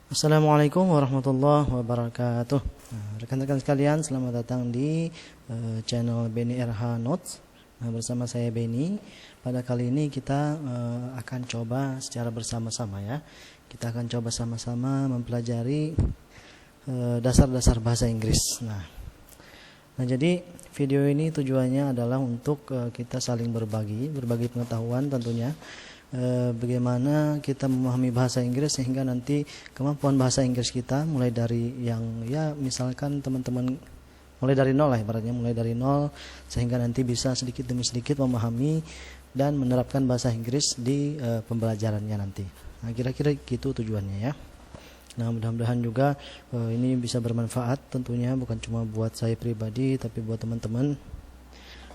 Assalamualaikum warahmatullahi wabarakatuh. Rekan-rekan sekalian, selamat datang di channel Beni RH Notes. Bersama saya Beni. Pada kali ini kita akan coba secara bersama-sama ya. Kita akan coba sama-sama mempelajari dasar-dasar bahasa Inggris. Nah, jadi video ini tujuannya adalah untuk kita saling berbagi pengetahuan tentunya. Bagaimana kita memahami bahasa Inggris sehingga nanti kemampuan bahasa Inggris kita mulai dari yang ya misalkan teman-teman mulai dari nol lah ibaratnya, mulai dari nol sehingga nanti bisa sedikit demi sedikit memahami dan menerapkan bahasa Inggris di pembelajarannya nanti. Nah, kira-kira gitu tujuannya ya. Nah, mudah-mudahan juga ini bisa bermanfaat tentunya, bukan cuma buat saya pribadi tapi buat teman-teman.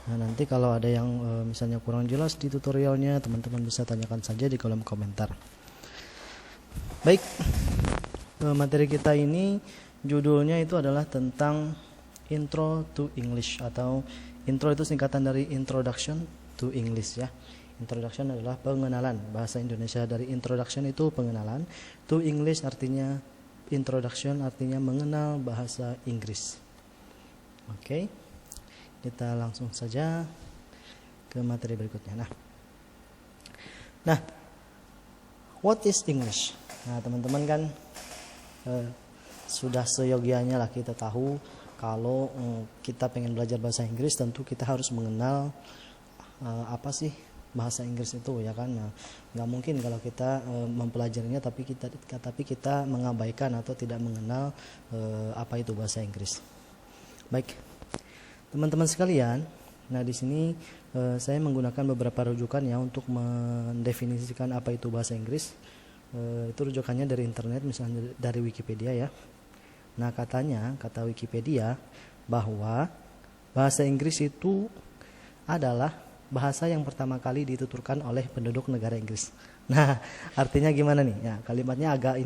Nah, nanti kalau ada yang misalnya kurang jelas di tutorialnya, teman-teman bisa tanyakan saja di kolom komentar. Baik, materi kita ini judulnya itu adalah tentang Intro to English, atau intro itu singkatan dari Introduction to English ya. Introduction adalah pengenalan bahasa Indonesia, dari introduction itu pengenalan, to English artinya introduction, artinya mengenal bahasa Inggris. Oke. Kita langsung saja ke materi berikutnya. Nah, what is English? Nah, teman-teman kan sudah seyogianya lah kita tahu kalau kita pengen belajar bahasa Inggris tentu kita harus mengenal apa sih bahasa Inggris itu ya kan. Nah, nggak mungkin kalau kita mempelajarinya tapi kita mengabaikan atau tidak mengenal apa itu bahasa Inggris. Baik. Teman-teman sekalian, nah di sini saya menggunakan beberapa rujukan ya untuk mendefinisikan apa itu bahasa Inggris. Itu rujukannya dari internet, misalnya dari Wikipedia ya. Nah, kata Wikipedia bahwa bahasa Inggris itu adalah bahasa yang pertama kali dituturkan oleh penduduk negara Inggris. Nah, artinya gimana nih? Ya, kalimatnya agak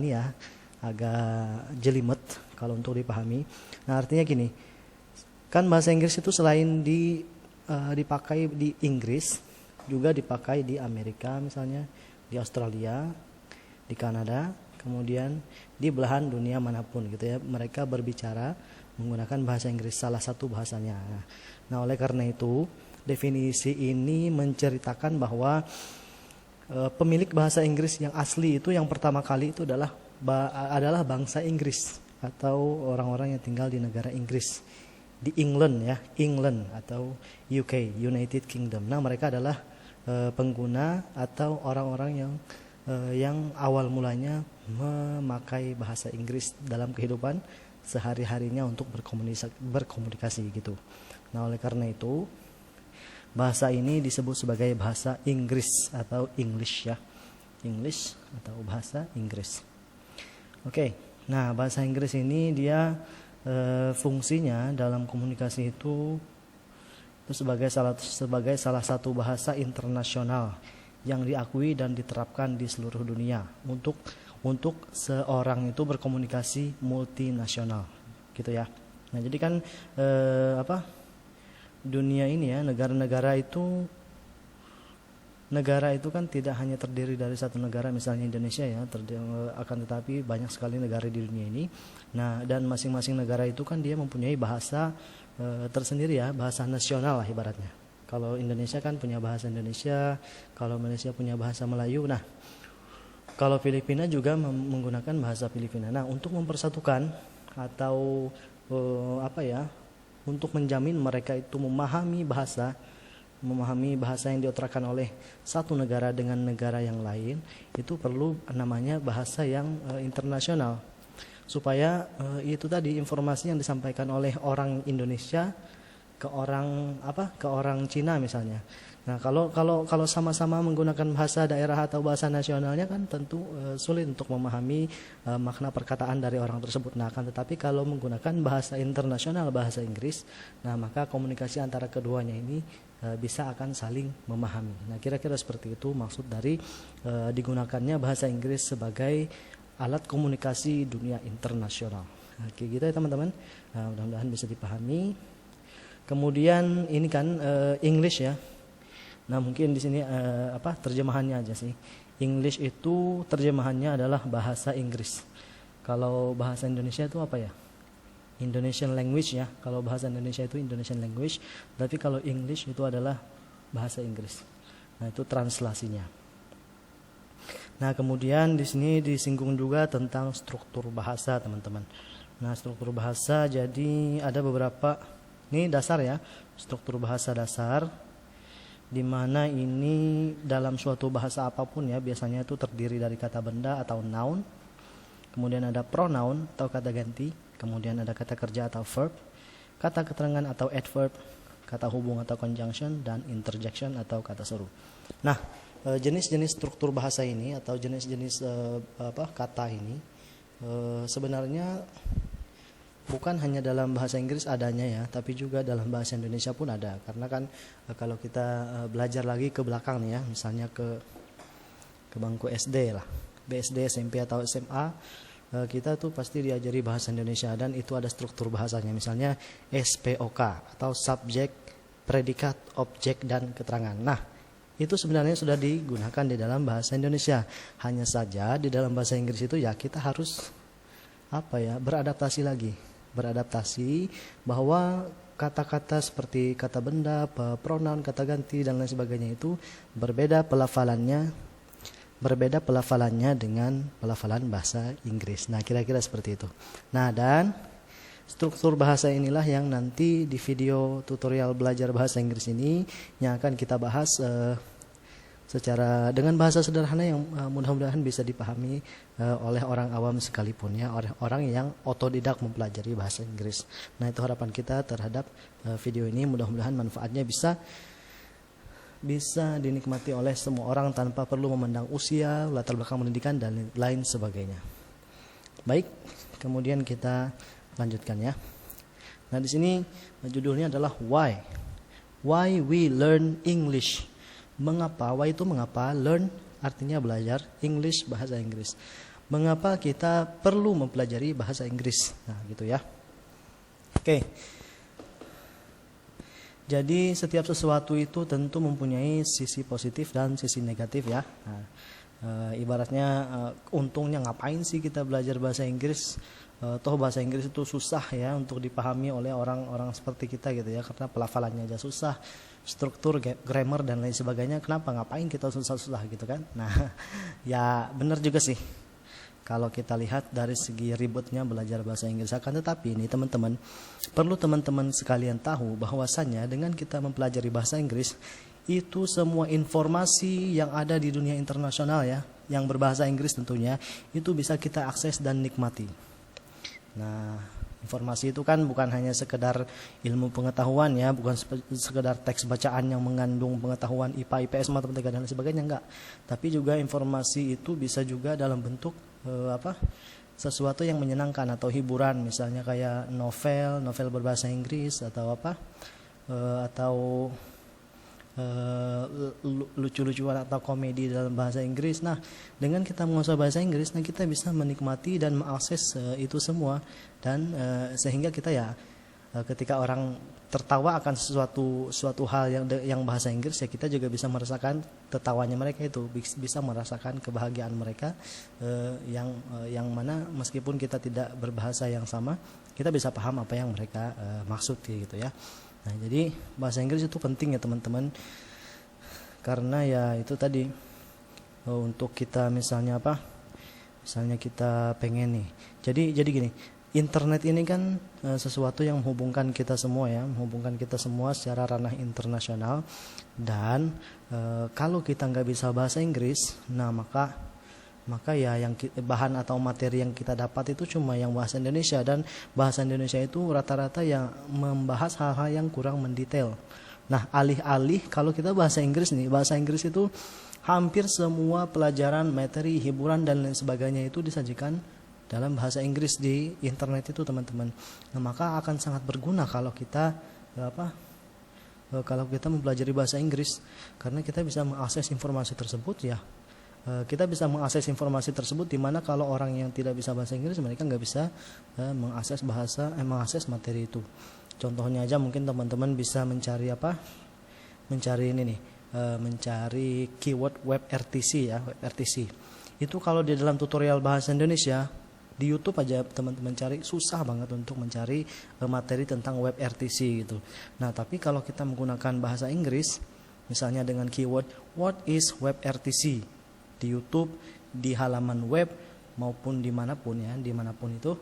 jelimet kalau untuk dipahami. Nah, artinya gini. Kan bahasa Inggris itu selain dipakai di Inggris, juga dipakai di Amerika misalnya, di Australia, di Kanada, kemudian di belahan dunia manapun gitu ya. Mereka berbicara menggunakan bahasa Inggris, salah satu bahasanya. Nah, oleh karena itu, definisi ini menceritakan bahwa pemilik bahasa Inggris yang asli itu yang pertama kali itu adalah bangsa Inggris atau orang-orang yang tinggal di negara Inggris. Di England ya, England atau UK, United Kingdom. Nah, mereka adalah pengguna atau orang-orang yang awal mulanya memakai bahasa Inggris dalam kehidupan sehari-harinya untuk berkomunikasi gitu. Nah, oleh karena itu bahasa ini disebut sebagai bahasa Inggris atau English ya. English atau bahasa Inggris. Oke. Nah, bahasa Inggris ini dia fungsinya dalam komunikasi itu sebagai salah satu bahasa internasional yang diakui dan diterapkan di seluruh dunia untuk seorang itu berkomunikasi multinasional gitu ya. Nah, jadi kan dunia ini ya, negara itu kan tidak hanya terdiri dari satu negara, misalnya Indonesia ya, akan tetapi banyak sekali negara di dunia ini. Nah, dan masing-masing negara itu kan dia mempunyai bahasa tersendiri ya, bahasa nasional lah ibaratnya. Kalau Indonesia kan punya bahasa Indonesia, kalau Malaysia punya bahasa Melayu. Nah, kalau Filipina juga menggunakan bahasa Filipina. Nah, untuk mempersatukan atau untuk menjamin mereka itu memahami bahasa yang diutarakan oleh satu negara dengan negara yang lain, itu perlu namanya bahasa yang internasional, supaya itu tadi informasi yang disampaikan oleh orang Indonesia ke orang Cina misalnya. Nah, kalau sama-sama menggunakan bahasa daerah atau bahasa nasionalnya kan tentu sulit untuk memahami makna perkataan dari orang tersebut. Nah, akan tetapi kalau menggunakan bahasa internasional, bahasa Inggris, nah maka komunikasi antara keduanya ini bisa akan saling memahami. Nah, kira-kira seperti itu maksud dari digunakannya bahasa Inggris sebagai alat komunikasi dunia internasional. Nah, kayak gitu ya teman-teman. Nah, mudah-mudahan bisa dipahami. Kemudian ini kan English ya. Nah, mungkin di sini terjemahannya aja sih. English itu terjemahannya adalah bahasa Inggris. Kalau bahasa Indonesia itu apa ya? Indonesian language ya. Kalau bahasa Indonesia itu Indonesian language, tapi kalau English itu adalah bahasa Inggris. Nah, itu translasinya. Nah, kemudian di sini disinggung juga tentang struktur bahasa, teman-teman. Nah, struktur bahasa jadi ada beberapa, ini dasar ya, struktur bahasa dasar, di mana ini dalam suatu bahasa apapun ya, biasanya itu terdiri dari kata benda atau noun, kemudian ada pronoun atau kata ganti, kemudian ada kata kerja atau verb, kata keterangan atau adverb, kata hubung atau conjunction, dan interjection atau kata seru. Nah, jenis-jenis struktur bahasa ini atau jenis-jenis kata ini sebenarnya bukan hanya dalam bahasa Inggris adanya ya, tapi juga dalam bahasa Indonesia pun ada. Karena kan kalau kita belajar lagi ke belakang nih ya, misalnya ke bangku SD lah, BSD, SMP atau SMA, kita tuh pasti diajari bahasa Indonesia dan itu ada struktur bahasanya. Misalnya SPOK atau subjek, predikat, objek, dan keterangan. Nah, itu sebenarnya sudah digunakan di dalam bahasa Indonesia. Hanya saja di dalam bahasa Inggris itu ya kita harus beradaptasi lagi. Beradaptasi bahwa kata-kata seperti kata benda, pronoun, kata ganti, dan lain sebagainya itu berbeda pelafalannya dengan pelafalan bahasa Inggris. Nah, kira-kira seperti itu. Nah, dan struktur bahasa inilah yang nanti di video tutorial belajar bahasa Inggris ini yang akan kita bahas secara dengan bahasa sederhana yang mudah-mudahan bisa dipahami oleh orang awam sekalipun ya, orang yang otodidak mempelajari bahasa Inggris. Nah, itu harapan kita terhadap video ini, mudah-mudahan manfaatnya bisa dinikmati oleh semua orang tanpa perlu memandang usia, latar belakang pendidikan, dan lain sebagainya. Baik, kemudian kita lanjutkan ya. Nah, di sini judulnya adalah Why we learn English. Mengapa? Why itu mengapa, learn artinya belajar, English bahasa Inggris. Mengapa kita perlu mempelajari bahasa Inggris? Nah, gitu ya. Oke. Jadi setiap sesuatu itu tentu mempunyai sisi positif dan sisi negatif ya. Nah, ibaratnya untungnya ngapain sih kita belajar bahasa Inggris? Toh bahasa Inggris itu susah ya untuk dipahami oleh orang-orang seperti kita gitu ya, karena pelafalannya aja susah, struktur, grammar, dan lain sebagainya. Ngapain kita susah-susah gitu kan? Nah, ya benar juga sih kalau kita lihat dari segi ribetnya belajar bahasa Inggris. Akan tetapi ini teman-teman, perlu teman-teman sekalian tahu bahwasannya dengan kita mempelajari bahasa Inggris, itu semua informasi yang ada di dunia internasional ya, yang berbahasa Inggris tentunya, itu bisa kita akses dan nikmati. Nah, informasi itu kan bukan hanya sekedar ilmu pengetahuan ya, bukan sekedar teks bacaan yang mengandung pengetahuan IPA, IPS, matematika, dan lain sebagainya, enggak. Tapi juga informasi itu bisa juga dalam bentuk sesuatu yang menyenangkan atau hiburan, misalnya kayak novel berbahasa Inggris atau atau lucu-lucuan atau komedi dalam bahasa Inggris. Nah, dengan kita menguasai bahasa Inggris, nah kita bisa menikmati dan mengakses itu semua, dan sehingga kita ya ketika orang tertawa akan suatu hal yang bahasa Inggris, ya kita juga bisa merasakan tertawanya mereka itu, bisa merasakan kebahagiaan mereka yang mana meskipun kita tidak berbahasa yang sama, kita bisa paham apa yang mereka maksud gitu ya. Nah, jadi bahasa Inggris itu penting ya teman-teman, karena ya itu tadi untuk kita misalnya kita pengen nih. Jadi gini, internet ini kan sesuatu yang menghubungkan kita semua ya, secara ranah internasional. Dan kalau kita nggak bisa bahasa Inggris, nah maka ya yang bahan atau materi yang kita dapat itu cuma yang bahasa Indonesia, dan bahasa Indonesia itu rata-rata yang membahas hal-hal yang kurang mendetail. Nah, alih-alih kalau kita bahasa Inggris nih, bahasa Inggris itu hampir semua pelajaran, materi, hiburan, dan lain sebagainya itu disajikan dalam bahasa Inggris di internet itu teman-teman. Nah, maka akan sangat berguna kalau kita mempelajari bahasa Inggris, karena kita bisa mengakses informasi tersebut ya. Kita bisa mengakses informasi tersebut, di mana kalau orang yang tidak bisa bahasa Inggris, mereka nggak bisa mengakses materi itu. Contohnya aja mungkin teman-teman bisa mencari keyword web RTC ya, web RTC. Itu kalau di dalam tutorial bahasa Indonesia Di YouTube aja teman-teman cari susah banget untuk mencari materi tentang web RTC gitu. Nah, tapi kalau kita menggunakan bahasa Inggris, misalnya dengan keyword what is web RTC di YouTube, di halaman web maupun dimanapun ya, dimanapun itu,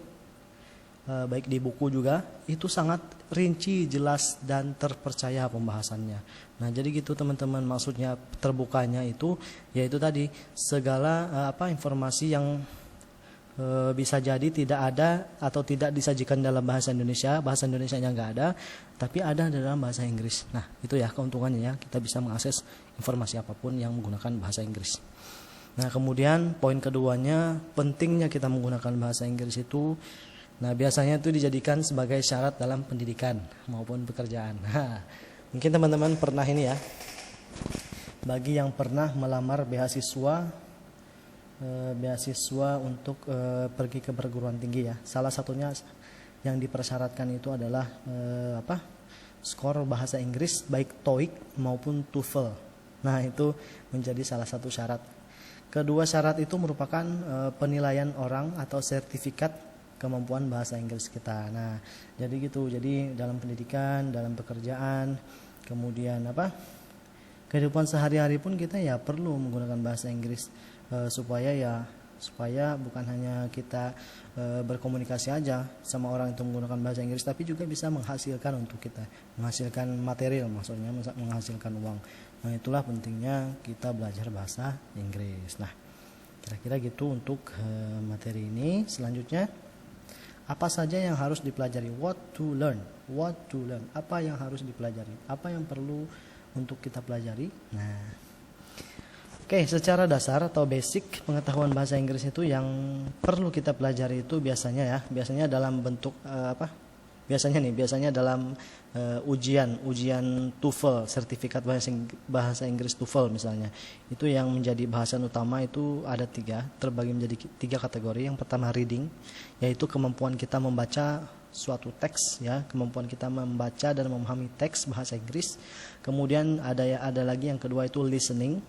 baik di buku juga, itu sangat rinci, jelas dan terpercaya pembahasannya. Nah, jadi gitu teman-teman, maksudnya terbukanya itu yaitu tadi segala informasi yang bisa jadi tidak ada atau tidak disajikan dalam bahasa Indonesianya nggak ada, tapi ada dalam bahasa Inggris. Nah, itu ya keuntungannya ya, kita bisa mengakses informasi apapun yang menggunakan bahasa Inggris. Nah, kemudian poin keduanya, pentingnya kita menggunakan bahasa Inggris itu, nah biasanya itu dijadikan sebagai syarat dalam pendidikan maupun pekerjaan. Nah, mungkin teman-teman pernah ini ya, bagi yang pernah melamar beasiswa untuk pergi ke perguruan tinggi ya, salah satunya yang dipersyaratkan itu adalah skor bahasa Inggris baik TOEIC maupun TOEFL. Nah, itu menjadi salah satu syarat. Kedua syarat itu merupakan penilaian orang atau sertifikat kemampuan bahasa Inggris kita. Nah, jadi gitu. Jadi dalam pendidikan, dalam pekerjaan, kemudian kehidupan sehari-hari pun kita ya perlu menggunakan bahasa Inggris supaya bukan hanya kita berkomunikasi aja sama orang itu menggunakan bahasa Inggris, tapi juga bisa menghasilkan untuk kita, menghasilkan material, maksudnya menghasilkan uang. Nah, itulah pentingnya kita belajar bahasa Inggris. Nah, kira-kira gitu untuk materi ini. Selanjutnya, apa saja yang harus dipelajari? What to learn? Apa yang harus dipelajari? Apa yang perlu untuk kita pelajari? Nah, oke, secara dasar atau basic pengetahuan bahasa Inggris itu yang perlu kita pelajari itu biasanya dalam bentuk biasanya dalam ujian TOEFL, sertifikat bahasa Inggris TOEFL misalnya. Itu yang menjadi bahasan utama itu ada terbagi menjadi 3 kategori. Yang pertama reading, yaitu kemampuan kita membaca suatu teks ya, kemampuan kita membaca dan memahami teks bahasa Inggris. Kemudian ada lagi yang kedua itu listening.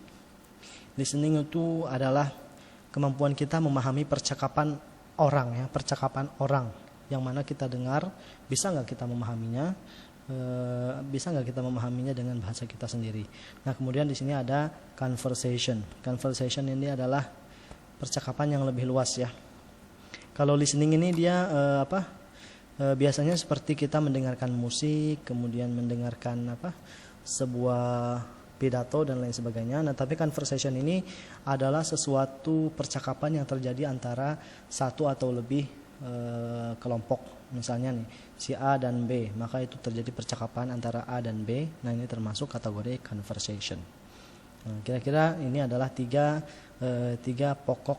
Listening itu adalah kemampuan kita memahami percakapan orang yang mana kita dengar, bisa nggak kita memahaminya, dengan bahasa kita sendiri. Nah, kemudian di sini ada conversation. Conversation ini adalah percakapan yang lebih luas ya. Kalau listening ini dia biasanya seperti kita mendengarkan musik, kemudian mendengarkan sebuah pidato dan lain sebagainya. Nah, tapi conversation ini adalah sesuatu percakapan yang terjadi antara satu atau lebih kelompok. Misalnya nih, si A dan B, maka itu terjadi percakapan antara A dan B. Nah, ini termasuk kategori conversation. Nah, kira-kira ini adalah tiga pokok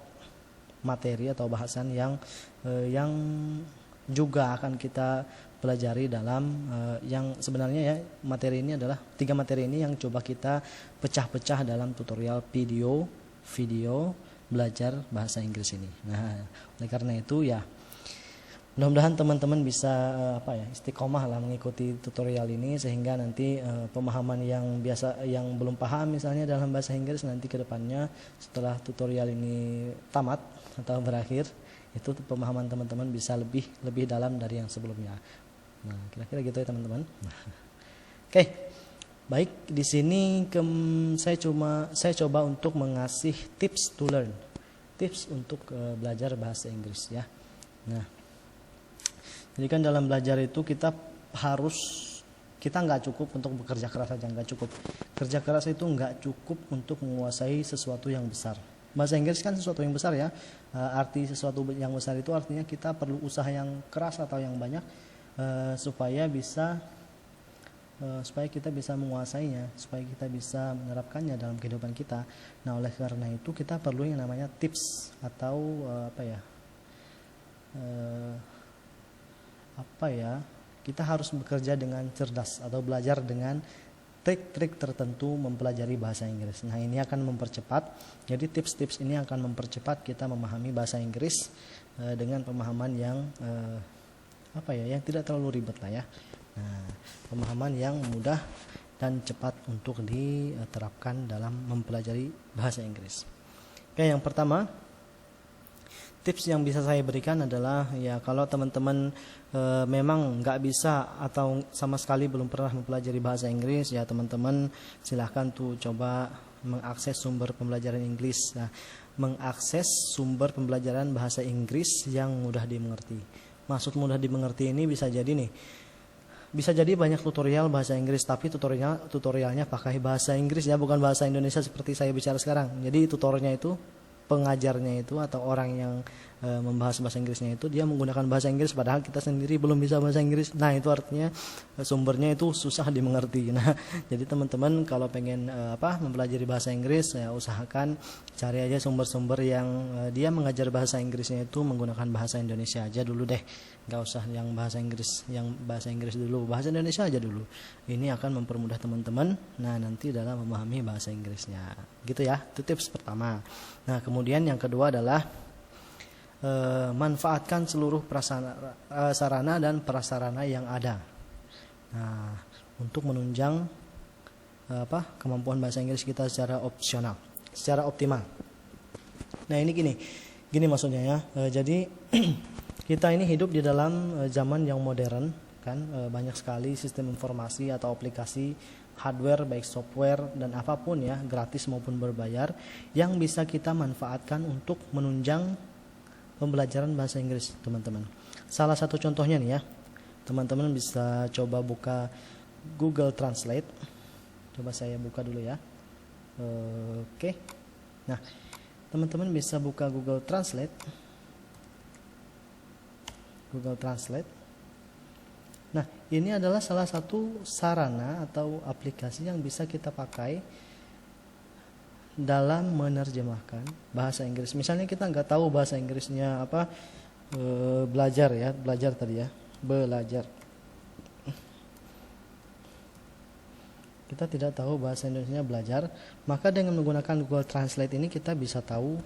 materi atau bahasan yang juga akan kita pelajari dalam yang sebenarnya ya, materi ini adalah 3 materi ini yang coba kita pecah-pecah dalam tutorial video belajar bahasa Inggris ini. Nah, oleh karena itu ya, mudah-mudahan teman-teman bisa istiqomah lah mengikuti tutorial ini, sehingga nanti pemahaman yang belum paham misalnya dalam bahasa Inggris, nanti ke depannya setelah tutorial ini tamat atau berakhir, itu pemahaman teman-teman bisa lebih dalam dari yang sebelumnya. Nah, kira-kira gitu ya teman-teman. Oke. Baik, di sini saya coba untuk mengasih tips to learn. Tips untuk belajar bahasa Inggris ya. Nah, jadi kan dalam belajar itu kita nggak cukup untuk bekerja keras saja, nggak cukup. Kerja keras itu nggak cukup untuk menguasai sesuatu yang besar. Bahasa Inggris kan sesuatu yang besar ya. Arti sesuatu yang besar itu artinya kita perlu usaha yang keras atau yang banyak supaya kita bisa menguasainya, supaya kita bisa menerapkannya dalam kehidupan kita. Nah, oleh karena itu kita perlu yang namanya tips atau kita harus bekerja dengan cerdas atau belajar dengan trik-trik tertentu mempelajari bahasa Inggris. Nah, ini akan mempercepat. Jadi tips-tips ini akan mempercepat kita memahami bahasa Inggris dengan pemahaman yang yang tidak terlalu ribet lah ya. Nah, pemahaman yang mudah dan cepat untuk diterapkan dalam mempelajari bahasa Inggris. Oke, yang pertama, tips yang bisa saya berikan adalah ya kalau teman-teman memang nggak bisa atau sama sekali belum pernah mempelajari bahasa Inggris, ya teman-teman silahkan tuh coba mengakses sumber pembelajaran Inggris. Nah, mengakses sumber pembelajaran bahasa Inggris yang mudah dimengerti. Maksud mudah dimengerti ini bisa jadi nih, bisa jadi banyak tutorial bahasa Inggris, tapi tutorialnya pakai bahasa Inggris ya, bukan bahasa Indonesia seperti saya bicara sekarang. Jadi tutornya itu, pengajarnya itu atau orang yang membahas bahasa Inggrisnya itu dia menggunakan bahasa Inggris padahal kita sendiri belum bisa bahasa Inggris. Nah, itu artinya sumbernya itu susah dimengerti. Nah, jadi teman-teman kalau pengen mempelajari bahasa Inggris, ya usahakan cari aja sumber-sumber yang dia mengajar bahasa Inggrisnya itu menggunakan bahasa Indonesia aja dulu deh. Nggak usah yang bahasa Inggris dulu, bahasa Indonesia aja dulu. Ini akan mempermudah teman-teman nanti dalam memahami bahasa Inggrisnya. Gitu ya, itu tips pertama. Nah, kemudian yang kedua adalah manfaatkan seluruh sarana dan prasarana yang ada. Nah, untuk menunjang kemampuan bahasa Inggris kita secara optimal. Nah, ini gini maksudnya ya. Jadi kita ini hidup di dalam zaman yang modern kan, banyak sekali sistem informasi atau aplikasi hardware baik software dan apapun ya, gratis maupun berbayar, yang bisa kita manfaatkan untuk menunjang pembelajaran bahasa Inggris teman-teman. Salah satu contohnya nih ya, teman-teman bisa coba buka Google Translate. Coba saya buka dulu ya. Oke. Nah, teman-teman bisa buka Google Translate. Nah, ini adalah salah satu sarana atau aplikasi yang bisa kita pakai dalam menerjemahkan bahasa Inggris. Misalnya kita nggak tahu bahasa Inggrisnya belajar tadi ya, belajar. Kita tidak tahu bahasa Indonesia belajar, maka dengan menggunakan Google Translate ini kita bisa tahu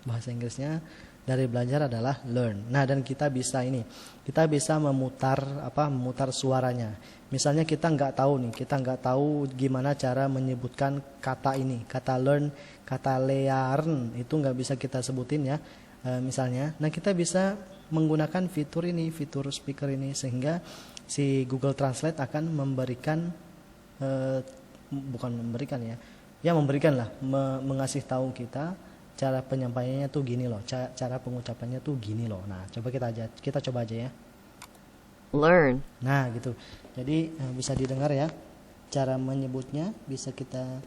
bahasa Inggrisnya dari belajar adalah learn. Nah, dan kita bisa memutar suaranya. Misalnya kita nggak tahu gimana cara menyebutkan kata ini, kata learn, kata learn itu nggak bisa kita sebutin ya. Misalnya, nah kita bisa menggunakan fitur speaker ini, sehingga si Google Translate akan mengasih tahu kita cara penyampaiannya tuh gini loh, cara pengucapannya tuh gini loh. Nah, kita coba aja ya. Learn. Nah, gitu. Jadi bisa didengar ya. Cara menyebutnya bisa kita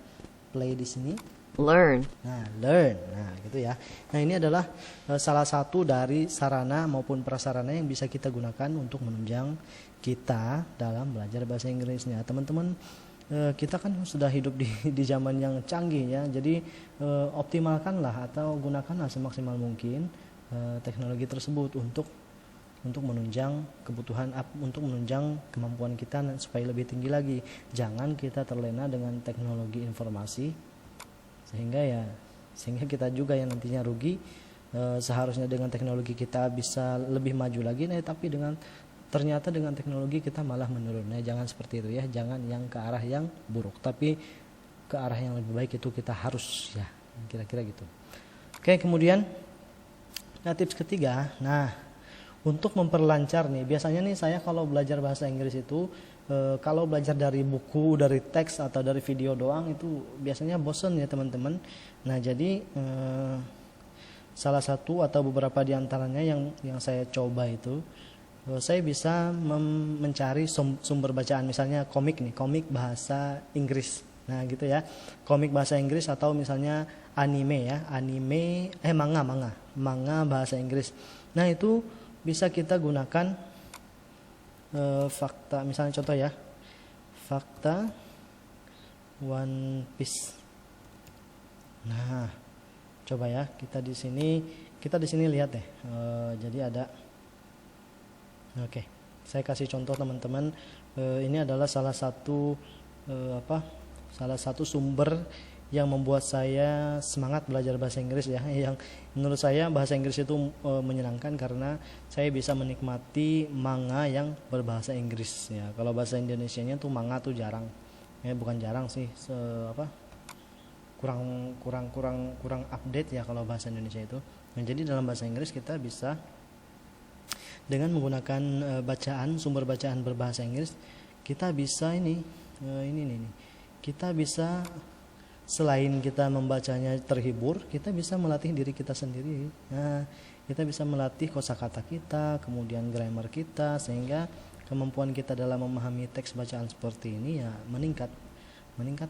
play di sini. Learn. Nah, learn. Nah, gitu ya. Nah, ini adalah salah satu dari sarana maupun prasarana yang bisa kita gunakan untuk menunjang kita dalam belajar bahasa Inggrisnya. Teman-teman, kita kan sudah hidup di zaman yang canggih ya. Jadi optimalkanlah atau gunakanlah semaksimal mungkin teknologi tersebut untuk menunjang kebutuhan, untuk menunjang kemampuan kita supaya lebih tinggi lagi. Jangan kita terlena dengan teknologi informasi sehingga kita juga yang nantinya rugi. Seharusnya dengan teknologi kita bisa lebih maju lagi, tapi ternyata dengan teknologi kita malah menurun. Jangan seperti itu ya, jangan yang ke arah yang buruk, tapi ke arah yang lebih baik itu kita harus ya, kira-kira gitu. Oke, kemudian tips ketiga. Nah, untuk memperlancar nih, biasanya nih saya kalau belajar bahasa Inggris itu kalau belajar dari buku, dari teks atau dari video doang itu biasanya bosen ya teman-teman. Nah, jadi salah satu atau beberapa di antaranya yang saya coba itu, saya bisa mencari sumber bacaan, misalnya komik bahasa Inggris. Nah, gitu ya. Komik bahasa Inggris atau misalnya manga bahasa Inggris. Nah, itu bisa kita gunakan fakta, misalnya contoh ya, fakta One Piece. Nah, coba ya, kita di sini lihat deh. Jadi ada, oke, saya kasih contoh teman-teman. Ini adalah salah satu sumber yang membuat saya semangat belajar bahasa Inggris ya. Yang menurut saya bahasa Inggris itu menyenangkan karena saya bisa menikmati manga yang berbahasa Inggris ya. Kalau bahasa Indonesianya tuh manga tuh jarang. Bukan jarang sih, kurang update ya kalau bahasa Indonesia itu. Nah, jadi dalam bahasa Inggris kita bisa dengan menggunakan sumber bacaan berbahasa Inggris, kita bisa kita bisa selain kita membacanya terhibur, kita bisa melatih diri kita sendiri. Nah, kita bisa melatih kosakata kita, kemudian grammar kita, sehingga kemampuan kita dalam memahami teks bacaan seperti ini ya meningkat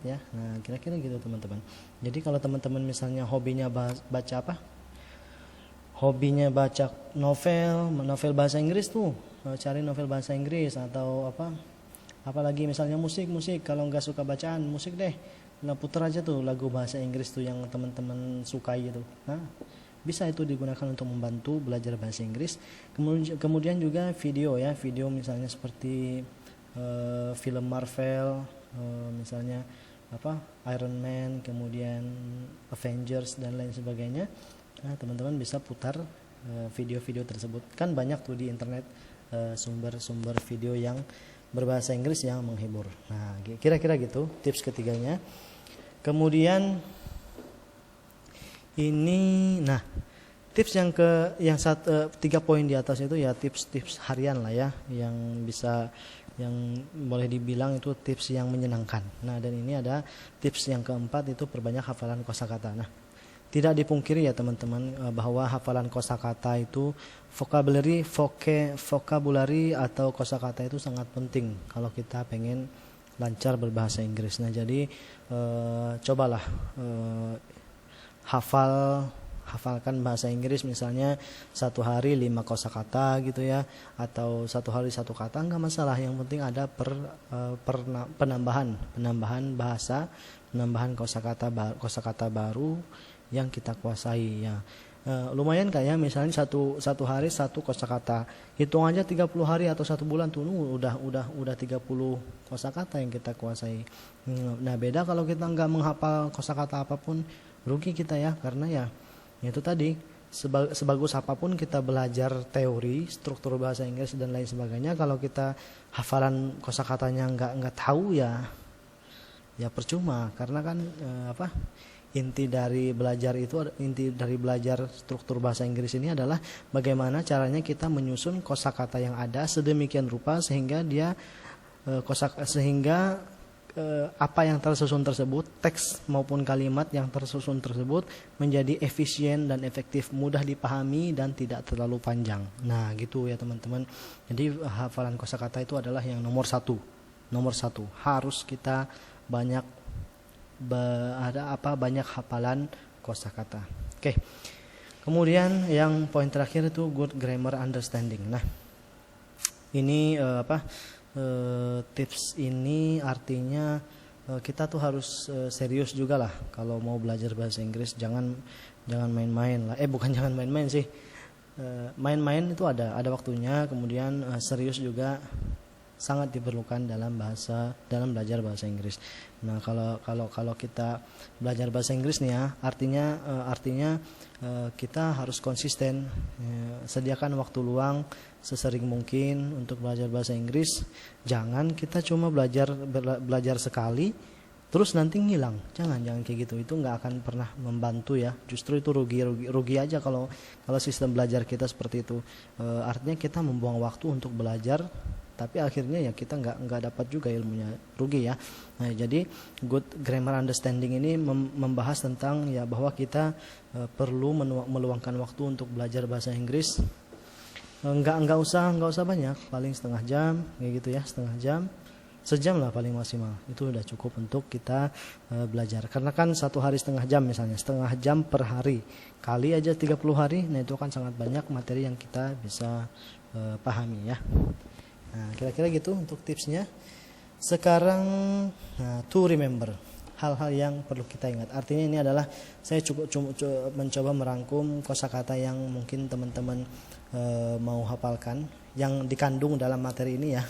ya. Nah, kira-kira gitu teman-teman. Jadi kalau teman-teman misalnya hobinya baca novel bahasa Inggris tuh, cari novel bahasa Inggris atau apalagi misalnya musik, kalau nggak suka bacaan musik deh, nah putar aja tuh lagu bahasa Inggris tuh yang teman-teman sukai gitu. Nah, bisa itu digunakan untuk membantu belajar bahasa Inggris. Kemudian juga video misalnya seperti film Marvel, misalnya Iron Man, kemudian Avengers dan lain sebagainya. Nah, teman-teman bisa putar video-video tersebut. Kan banyak tuh di internet sumber-sumber video yang berbahasa Inggris yang menghibur. Nah, kira-kira gitu tips ketiganya. Kemudian tips yang 3 poin di atas itu ya tips harian lah ya, yang boleh dibilang itu tips yang menyenangkan. Nah, dan ini ada tips yang keempat, itu perbanyak hafalan kosakata. Nah, tidak dipungkiri ya teman-teman bahwa hafalan kosakata itu vocabulary atau kosakata itu sangat penting kalau kita pengen lancar berbahasa Inggris. Nah, jadi cobalah hafalkan bahasa Inggris, misalnya 1 hari 5 kosakata gitu ya, atau 1 hari 1 kata, enggak masalah. Yang penting ada penambahan bahasa, penambahan kosakata baru yang kita kuasai ya. Lumayan kayak misalnya satu hari 1 kosakata, hitung aja 30 hari atau 1 bulan tuh udah 30 kosakata yang kita kuasai. Nah, beda kalau kita nggak menghafal kosakata apapun, rugi kita ya, karena ya itu tadi, sebagus apapun kita belajar teori, struktur bahasa Inggris dan lain sebagainya, kalau kita hafalan kosakatanya nggak tahu ya percuma. Karena kan inti dari belajar struktur bahasa Inggris ini adalah bagaimana caranya kita menyusun kosakata yang ada sedemikian rupa sehingga apa yang tersusun tersebut, teks maupun kalimat yang tersusun tersebut menjadi efisien dan efektif, mudah dipahami dan tidak terlalu panjang. Nah, gitu ya teman-teman. Jadi hafalan kosakata itu adalah yang nomor satu. Harus kita banyak hafalan kosakata. Oke. Kemudian yang poin terakhir itu good grammar understanding. Nah, ini tips ini artinya kita tuh harus serius juga lah kalau mau belajar bahasa Inggris. Jangan main-main lah. Bukan jangan main-main sih. Main-main itu ada waktunya. Kemudian serius juga sangat diperlukan dalam belajar bahasa Inggris. Nah, kalau kita belajar bahasa Inggris nih ya, artinya kita harus konsisten, sediakan waktu luang sesering mungkin untuk belajar bahasa Inggris. Jangan kita cuma belajar sekali terus nanti ngilang. Jangan kayak gitu. Itu nggak akan pernah membantu ya. Justru itu rugi aja kalau sistem belajar kita seperti itu. Artinya kita membuang waktu untuk belajar, tapi akhirnya ya kita nggak dapat juga ilmunya, rugi ya. Nah, jadi good grammar understanding ini membahas tentang ya bahwa kita perlu meluangkan waktu untuk belajar bahasa Inggris. Nggak usah banyak, paling setengah jam kayak gitu ya, sejam lah paling maksimal. Itu udah cukup untuk kita belajar. Karena kan 1 hari setengah jam, misalnya setengah jam per hari, kali aja 30 hari, nah itu kan sangat banyak materi yang kita bisa pahami ya. Nah, kira-kira gitu untuk tipsnya. Sekarang to remember, hal-hal yang perlu kita ingat. Artinya ini adalah saya mencoba merangkum kosakata yang mungkin teman-teman mau hafalkan yang dikandung dalam materi ini ya.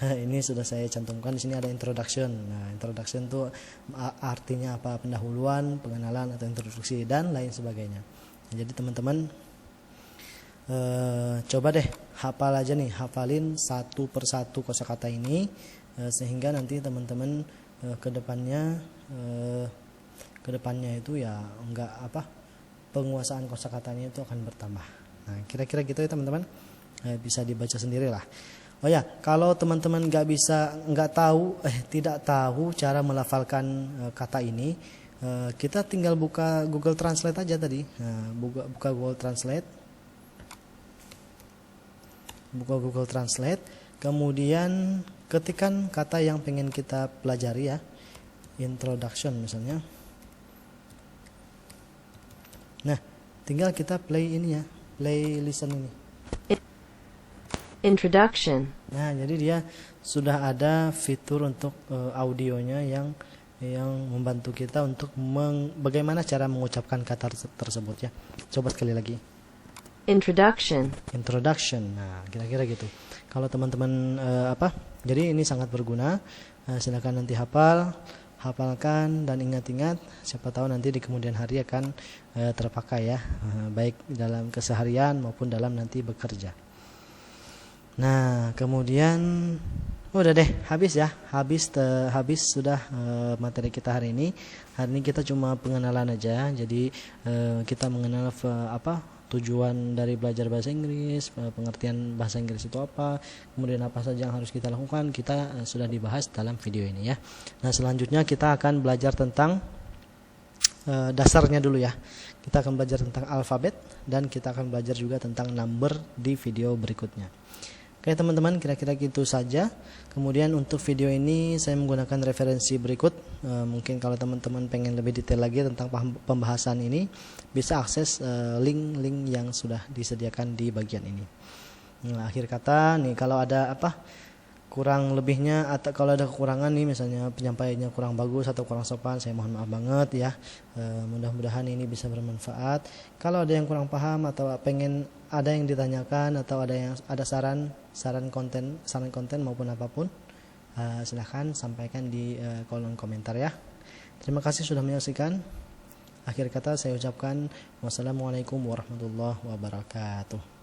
Ini sudah saya cantumkan di sini, ada introduction. Nah, introduction itu artinya apa? Pendahuluan, pengenalan atau introduksi dan lain sebagainya. Jadi teman-teman coba deh hafalin 1 persatu kosakata ini, sehingga nanti teman-teman kedepannya itu ya penguasaan kosakatanya itu akan bertambah. Nah, kira-kira gitu ya teman-teman. Bisa dibaca sendirilah. Oh ya, kalau teman-teman tidak tahu cara melafalkan kata ini, kita tinggal buka Google Translate aja tadi. Nah, buka Google Translate. Buka Google Translate, kemudian ketikkan kata yang pengen kita pelajari ya. Introduction misalnya. Nah, tinggal kita play ini ya, play listen ini. Introduction. Nah, jadi dia sudah ada fitur untuk audionya yang membantu kita untuk bagaimana cara mengucapkan kata tersebut ya. Coba sekali lagi. Introduction. Introduction. Nah, kira-kira gitu. Kalau teman-teman jadi ini sangat berguna. Silakan nanti hafalkan dan ingat-ingat. Siapa tahu nanti di kemudian hari akan terpakai ya, baik dalam keseharian maupun dalam nanti bekerja. Nah, kemudian udah deh, habis ya. Habis sudah materi kita hari ini. Hari ini kita cuma pengenalan aja. Jadi kita mengenal tujuan dari belajar bahasa Inggris, pengertian bahasa Inggris itu apa, kemudian apa saja yang harus kita lakukan, kita sudah dibahas dalam video ini ya. Nah, selanjutnya kita akan belajar tentang dasarnya dulu ya. Kita akan belajar tentang alfabet dan kita akan belajar juga tentang number di video berikutnya. Oke teman-teman, kira-kira gitu saja. Kemudian untuk video ini saya menggunakan referensi berikut. Mungkin kalau teman-teman pengen lebih detail lagi tentang pembahasan ini, bisa akses link-link yang sudah disediakan di bagian ini. Nah, akhir kata nih, kalau ada kurang lebihnya atau kalau ada kekurangan nih, misalnya penyampaiannya kurang bagus atau kurang sopan, saya mohon maaf banget ya. Mudah-mudahan ini bisa bermanfaat. Kalau ada yang kurang paham atau pengen ada yang ditanyakan atau ada saran konten maupun apapun, silahkan sampaikan di kolom komentar ya. Terima kasih sudah menyaksikan. Akhir kata saya ucapkan wassalamualaikum warahmatullahi wabarakatuh.